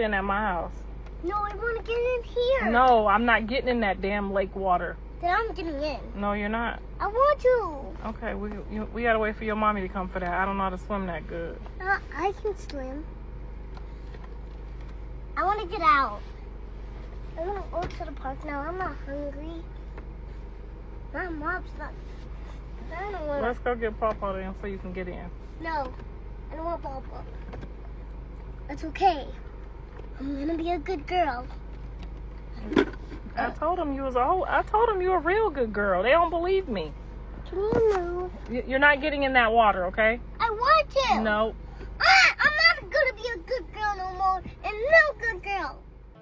in at my house. No, I want to get in here. No, I'm not getting in that damn lake water. Then I'm getting in. No, you're not. I want to. Okay, we gotta wait for your mommy to come for that. I don't know how to swim that good. I can swim. I want to get out. I want to go to the park now. I'm not hungry. My mom's not. I don't want. Let's go get Pawpaw then so you can get in. No, I don't want Pawpaw. That's okay. I'm gonna be a good girl. I told him you were a real good girl. They don't believe me. Can you move? You're not getting in that water, okay? I want to. No. I'm not gonna be a good girl no more, and no good girl.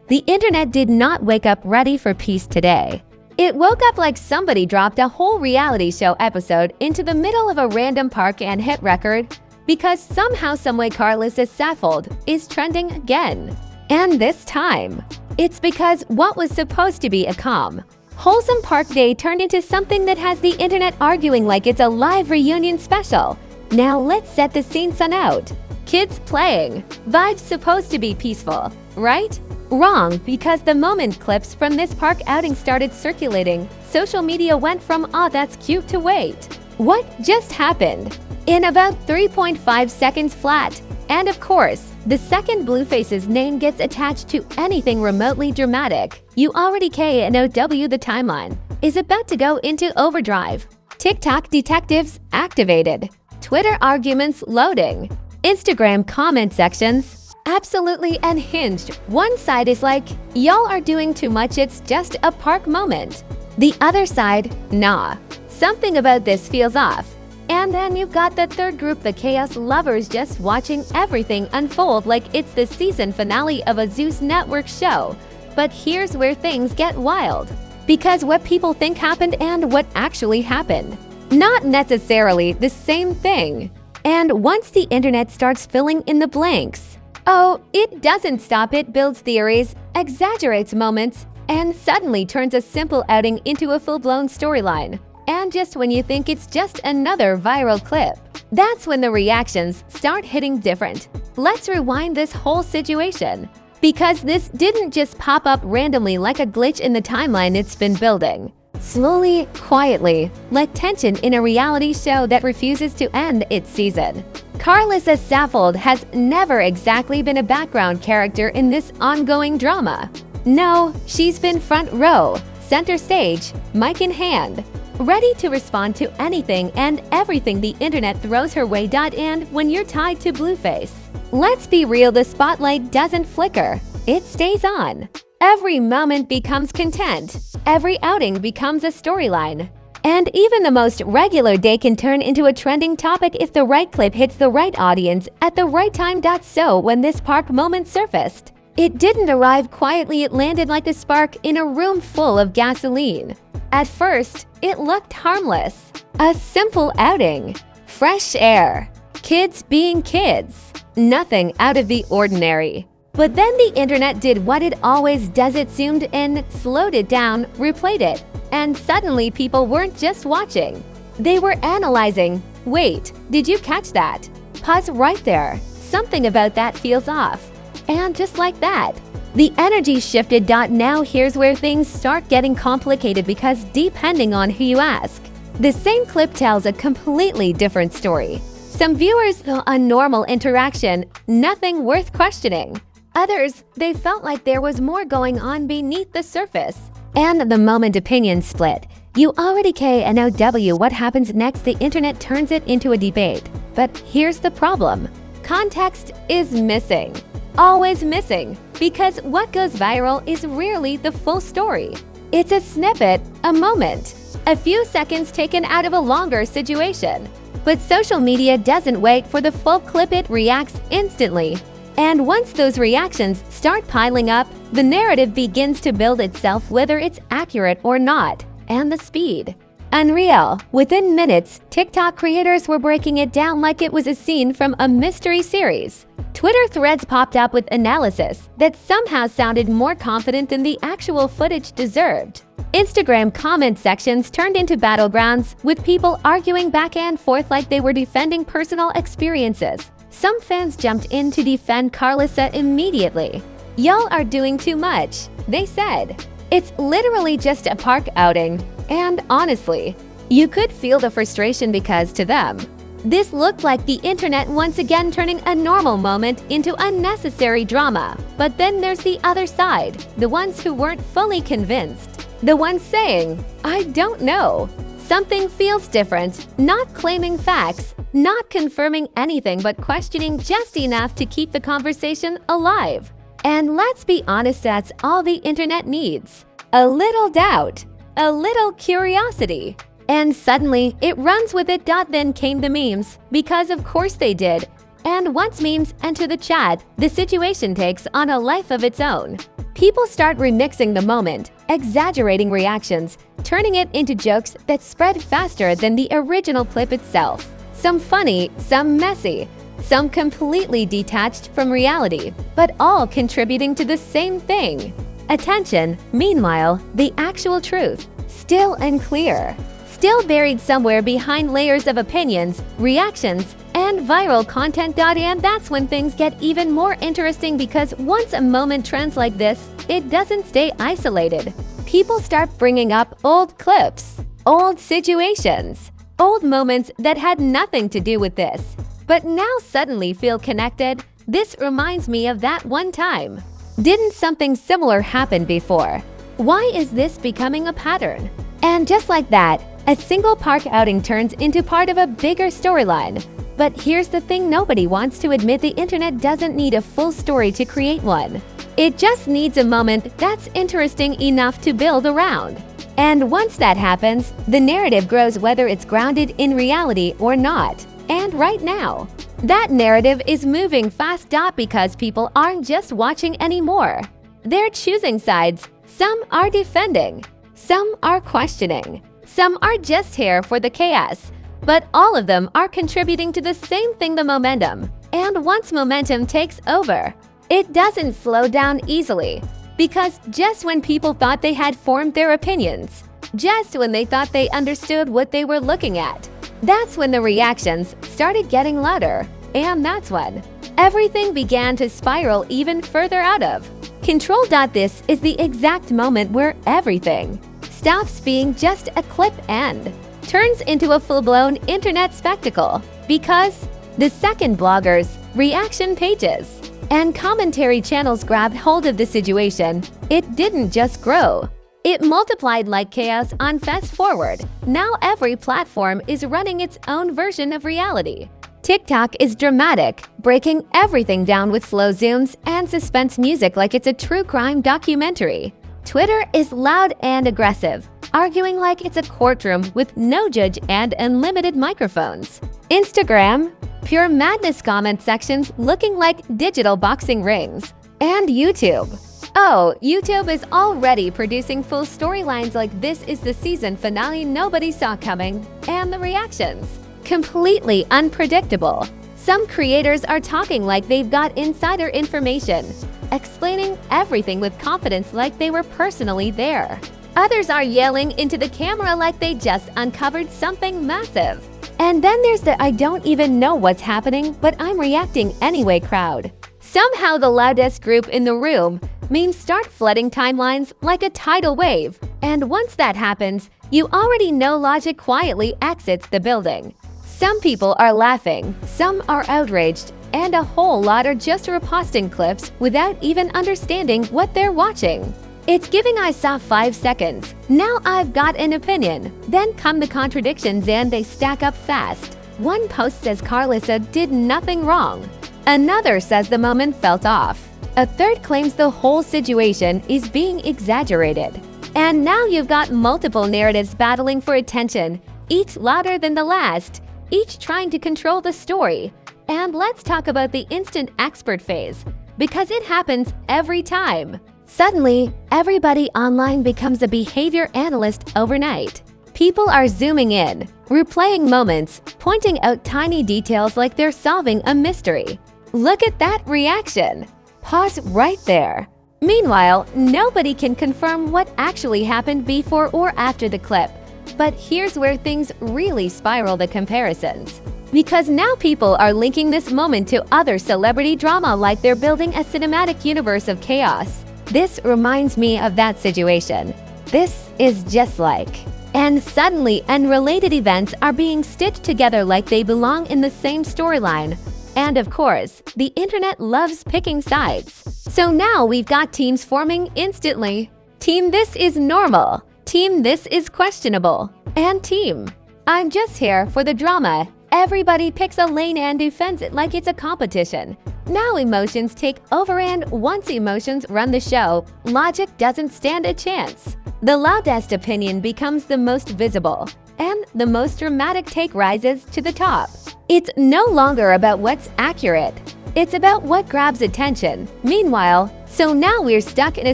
The internet did not wake up ready for peace today. It woke up like somebody dropped a whole reality show episode into the middle of a random park and hit record because somehow someway Karlissa Saffold is trending again. And this time, it's because what was supposed to be a calm, wholesome park day turned into something that has the internet arguing like it's a live reunion special. Now let's set the scene sun out. Kids playing. Vibes supposed to be peaceful, right? Wrong, because the moment clips from this park outing started circulating, social media went from "aw, that's cute" to "wait, what just happened?" in about 3.5 seconds flat. And of course, the second Blueface's name gets attached to anything remotely dramatic, you already know the timeline is about to go into overdrive. TikTok detectives activated. Twitter arguments loading. Instagram comment sections absolutely unhinged. One side is like, y'all are doing too much, it's just a park moment. The other side, nah, something about this feels off. And then you've got the third group, the chaos lovers, just watching everything unfold like it's the season finale of a Zeus Network show. But here's where things get wild. Because what people think happened and what actually happened, not necessarily the same thing. And once the internet starts filling in the blanks, oh, it doesn't stop. It builds theories, exaggerates moments, and suddenly turns a simple outing into a full-blown storyline. And just when you think it's just another viral clip, that's when the reactions start hitting different. Let's rewind this whole situation. Because this didn't just pop up randomly like a glitch in the timeline, it's been building. Slowly, quietly, like tension in a reality show that refuses to end its season. Karlissa Saffold has never exactly been a background character in this ongoing drama. No, she's been front row, center stage, mic in hand, ready to respond to anything and everything the internet throws her way. And when you're tied to Blueface, let's be real, the spotlight doesn't flicker, it stays on. Every moment becomes content, every outing becomes a storyline. And even the most regular day can turn into a trending topic if the right clip hits the right audience at the right time. So when this park moment surfaced, it didn't arrive quietly, it landed like a spark in a room full of gasoline. At first, it looked harmless. A simple outing. Fresh air. Kids being kids. Nothing out of the ordinary. But then the internet did what it always does, it zoomed in, slowed it down, replayed it. And suddenly people weren't just watching. They were analyzing. Wait, did you catch that? Pause right there. Something about that feels off. And just like that, the energy shifted. Now here's where things start getting complicated, because depending on who you ask, the same clip tells a completely different story. Some viewers saw a normal interaction, nothing worth questioning. Others, they felt like there was more going on beneath the surface. And the moment opinions split, you already know what happens next. The internet turns it into a debate. But here's the problem. Context is missing. Always missing. Because what goes viral is rarely the full story. It's a snippet, a moment, a few seconds taken out of a longer situation. But social media doesn't wait for the full clip, it reacts instantly. And once those reactions start piling up, the narrative begins to build itself, whether it's accurate or not. And the speed. Unreal. Within minutes, TikTok creators were breaking it down like it was a scene from a mystery series. Twitter threads popped up with analysis that somehow sounded more confident than the actual footage deserved. Instagram comment sections turned into battlegrounds, with people arguing back and forth like they were defending personal experiences. Some fans jumped in to defend Karlissa immediately. "Y'all are doing too much," they said. It's literally just a park outing, and honestly, you could feel the frustration because to them, this looked like the internet once again turning a normal moment into unnecessary drama. But then there's the other side, the ones who weren't fully convinced. The ones saying, "I don't know. Something feels different," not claiming facts, not confirming anything but questioning just enough to keep the conversation alive. And let's be honest, that's all the internet needs. A little doubt, a little curiosity. And suddenly, it runs with it. Then came the memes, because of course they did. And once memes enter the chat, the situation takes on a life of its own. People start remixing the moment, exaggerating reactions, turning it into jokes that spread faster than the original clip itself. Some funny, some messy, some completely detached from reality, but all contributing to the same thing. Attention. Meanwhile, the actual truth, still unclear. Still buried somewhere behind layers of opinions, reactions, and viral content. And that's when things get even more interesting, because once a moment trends like this, it doesn't stay isolated. People start bringing up old clips, old situations, old moments that had nothing to do with this, but now suddenly feel connected. This reminds me of that one time. Didn't something similar happen before? Why is this becoming a pattern? And just like that, a single park outing turns into part of a bigger storyline. But here's the thing, nobody wants to admit the internet doesn't need a full story to create one. It just needs a moment that's interesting enough to build around. And once that happens, the narrative grows, whether it's grounded in reality or not. And right now, that narrative is moving fast. Because people aren't just watching anymore. They're choosing sides. Some are defending. Some are questioning. Some are just here for the chaos. But all of them are contributing to the same thing, the momentum. And once momentum takes over, it doesn't slow down easily. Because just when people thought they had formed their opinions, just when they thought they understood what they were looking at, that's when the reactions started getting louder. And that's when everything began to spiral even further out of control. This is the exact moment where everything stops being just a clip and turns into a full-blown internet spectacle. Because the second bloggers, reaction pages, and commentary channels grabbed hold of the situation, it didn't just grow. It multiplied like chaos. On fast forward, now every platform is running its own version of reality. TikTok is dramatic, breaking everything down with slow zooms and suspense music like it's a true crime documentary. Twitter is loud and aggressive, arguing like it's a courtroom with no judge and unlimited microphones. Instagram, pure madness, comment sections looking like digital boxing rings. And YouTube. Oh, YouTube is already producing full storylines like this is the season finale nobody saw coming. And the reactions, completely unpredictable. Some creators are talking like they've got insider information, explaining everything with confidence like they were personally there. Others are yelling into the camera like they just uncovered something massive. And then there's the "I don't even know what's happening, but I'm reacting anyway" crowd. Somehow the loudest group in the room, memes start flooding timelines like a tidal wave. And once that happens, you already know logic quietly exits the building. Some people are laughing, some are outraged, and a whole lot are just reposting clips without even understanding what they're watching. It's giving "I saw 5 seconds, now I've got an opinion." Then come the contradictions and they stack up fast. One post says Karlissa did nothing wrong. Another says the moment felt off. A third claims the whole situation is being exaggerated. And now you've got multiple narratives battling for attention, each louder than the last, each trying to control the story. And let's talk about the instant expert phase, because it happens every time. Suddenly, everybody online becomes a behavior analyst overnight. People are zooming in, replaying moments, pointing out tiny details like they're solving a mystery. Look at that reaction. Pause right there. Meanwhile, nobody can confirm what actually happened before or after the clip. But here's where things really spiral the comparisons. Because now people are linking this moment to other celebrity drama like they're building a cinematic universe of chaos. This reminds me of that situation. This is just like. And suddenly, unrelated events are being stitched together like they belong in the same storyline. And of course, the internet loves picking sides. So now we've got teams forming instantly. Team This is normal. Team This is questionable. And Team I'm just here for the drama. Everybody picks a lane and defends it like it's a competition. Now emotions take over, and once emotions run the show, logic doesn't stand a chance. The loudest opinion becomes the most visible, and the most dramatic take rises to the top. It's no longer about what's accurate. It's about what grabs attention. Meanwhile, so now we're stuck in a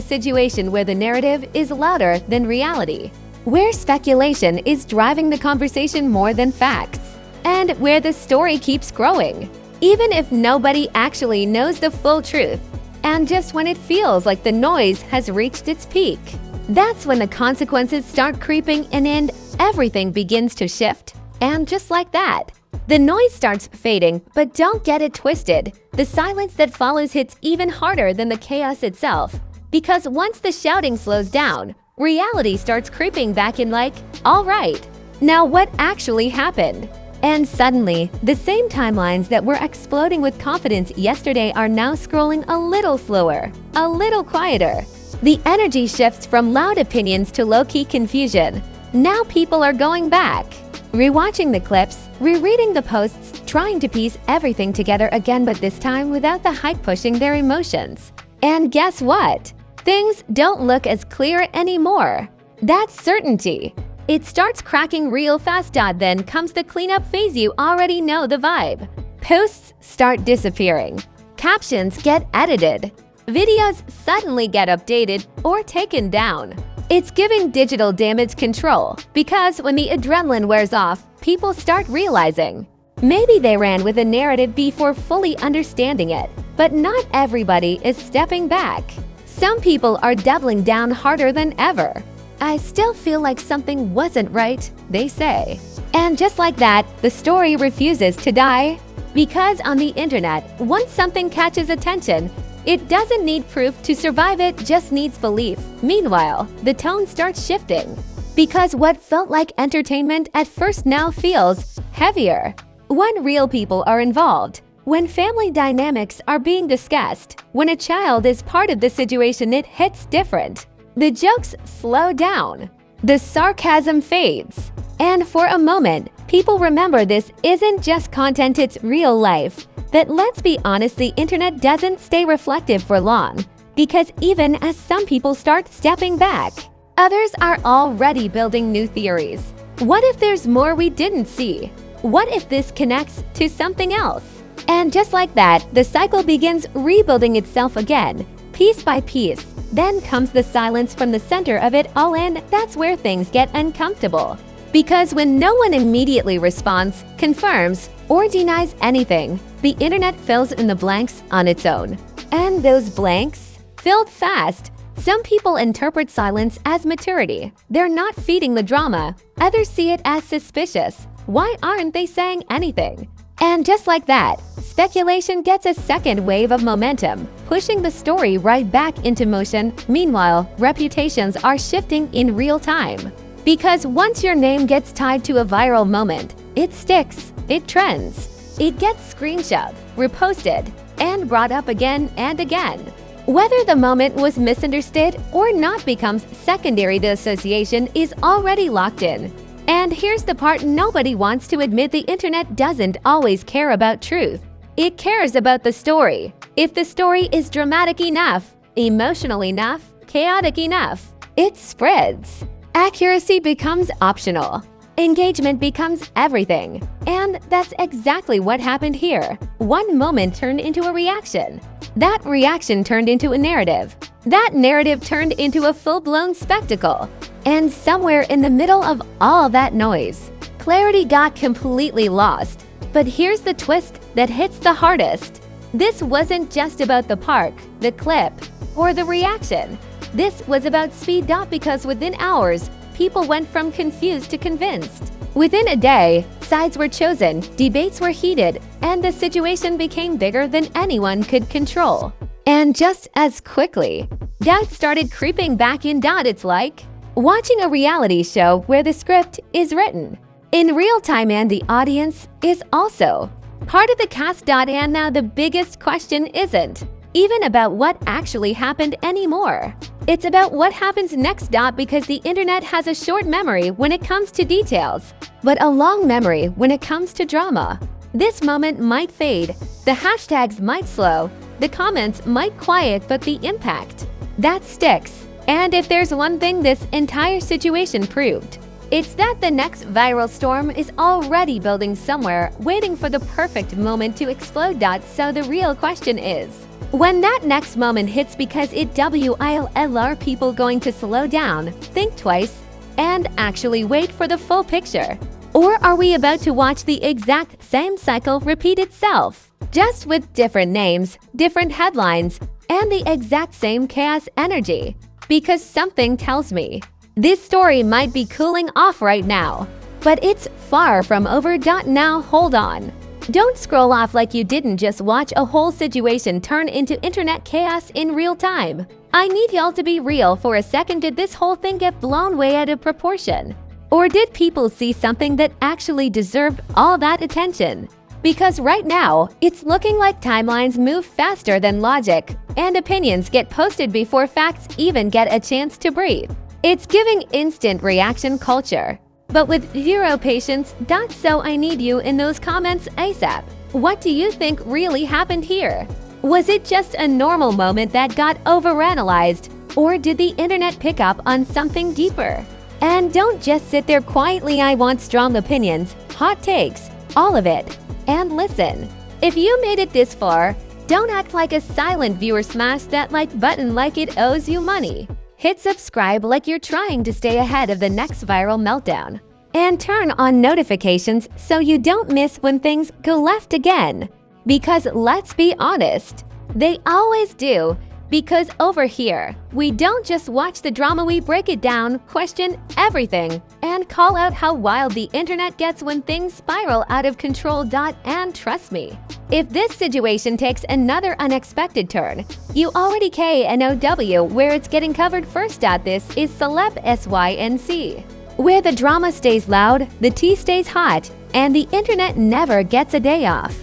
situation where the narrative is louder than reality, where speculation is driving the conversation more than facts, and where the story keeps growing, even if nobody actually knows the full truth. And just when it feels like the noise has reached its peak, that's when the consequences start creeping in and everything begins to shift. And just like that, the noise starts fading, but don't get it twisted. The silence that follows hits even harder than the chaos itself. Because once the shouting slows down, reality starts creeping back in like, all right, now what actually happened? And suddenly, the same timelines that were exploding with confidence yesterday are now scrolling a little slower, a little quieter. The energy shifts from loud opinions to low-key confusion. Now people are going back, rewatching the clips, rereading the posts, trying to piece everything together again, but this time without the hype pushing their emotions. And guess what? Things don't look as clear anymore. That's certainty. It starts cracking real fast. Then comes the cleanup phase. You already know the vibe. Posts start disappearing. Captions get edited. Videos suddenly get updated or taken down. It's giving digital damage control, because when the adrenaline wears off, people start realizing maybe they ran with a narrative before fully understanding it. But not everybody is stepping back. Some people are doubling down harder than ever. I still feel like something wasn't right, they say. And just like that, the story refuses to die. Because on the internet, once something catches attention, it doesn't need proof to survive, it just needs belief. Meanwhile, the tone starts shifting. Because what felt like entertainment at first now feels heavier. When real people are involved, when family dynamics are being discussed, when a child is part of the situation, it hits different. The jokes slow down. The sarcasm fades. And for a moment, people remember this isn't just content, it's real life. But let's be honest, the internet doesn't stay reflective for long. Because even as some people start stepping back, others are already building new theories. What if there's more we didn't see? What if this connects to something else? And just like that, the cycle begins rebuilding itself again, piece by piece. Then comes the silence from the center of it all, and that's where things get uncomfortable. Because when no one immediately responds, confirms, or denies anything, the internet fills in the blanks on its own. And those blanks, filled fast. Some people interpret silence as maturity. They're not feeding the drama. Others see it as suspicious. Why aren't they saying anything? And just like that, speculation gets a second wave of momentum, pushing the story right back into motion. Meanwhile, reputations are shifting in real time. Because once your name gets tied to a viral moment, it sticks, it trends, it gets screenshot, reposted, and brought up again and again. Whether the moment was misunderstood or not becomes secondary, the association is already locked in. And here's the part nobody wants to admit: the internet doesn't always care about truth. It cares about the story. If the story is dramatic enough, emotional enough, chaotic enough, it spreads. Accuracy becomes optional. Engagement becomes everything. And that's exactly what happened here. One moment turned into a reaction. That reaction turned into a narrative. That narrative turned into a full-blown spectacle. And somewhere in the middle of all that noise, clarity got completely lost. But here's the twist that hits the hardest. This wasn't just about the park, the clip, or the reaction. This was about speed up, because within hours, people went from confused to convinced. Within a day, sides were chosen, debates were heated, and the situation became bigger than anyone could control. And just as quickly, doubt started creeping back in. It's like watching a reality show where the script is written in real time and the audience is also part of the cast. And now the biggest question isn't even about what actually happened anymore. It's about what happens next. Because the internet has a short memory when it comes to details, but a long memory when it comes to drama. This moment might fade, the hashtags might slow, the comments might quiet, but the impact, that sticks. And if there's one thing this entire situation proved, it's that the next viral storm is already building somewhere, waiting for the perfect moment to explode. So the real question is, when that next moment hits, because it will, are people going to slow down, think twice, and actually wait for the full picture? Or are we about to watch the exact same cycle repeat itself, just with different names, different headlines, and the exact same chaos energy? Because something tells me this story might be cooling off right now, but it's far from over. Now hold on. Don't scroll off like you didn't just watch a whole situation turn into internet chaos in real time. I need y'all to be real for a second. Did this whole thing get blown way out of proportion? Or did people see something that actually deserved all that attention? Because right now, it's looking like timelines move faster than logic, and opinions get posted before facts even get a chance to breathe. It's giving instant reaction culture, but with zero patience. So I need you in those comments ASAP. What do you think really happened here? Was it just a normal moment that got overanalyzed, or did the internet pick up on something deeper? And don't just sit there quietly. I want strong opinions, hot takes, all of it. And listen, if you made it this far, don't act like a silent viewer. Smash that like button like it owes you money. Hit subscribe like you're trying to stay ahead of the next viral meltdown. And turn on notifications so you don't miss when things go left again. Because let's be honest, they always do. Because over here, we don't just watch the drama, we break it down, question everything, and call out how wild the internet gets when things spiral out of control. And trust me, if this situation takes another unexpected turn, you already know where it's getting covered first. This is Celeb SYNC, where the drama stays loud, the tea stays hot, and the internet never gets a day off.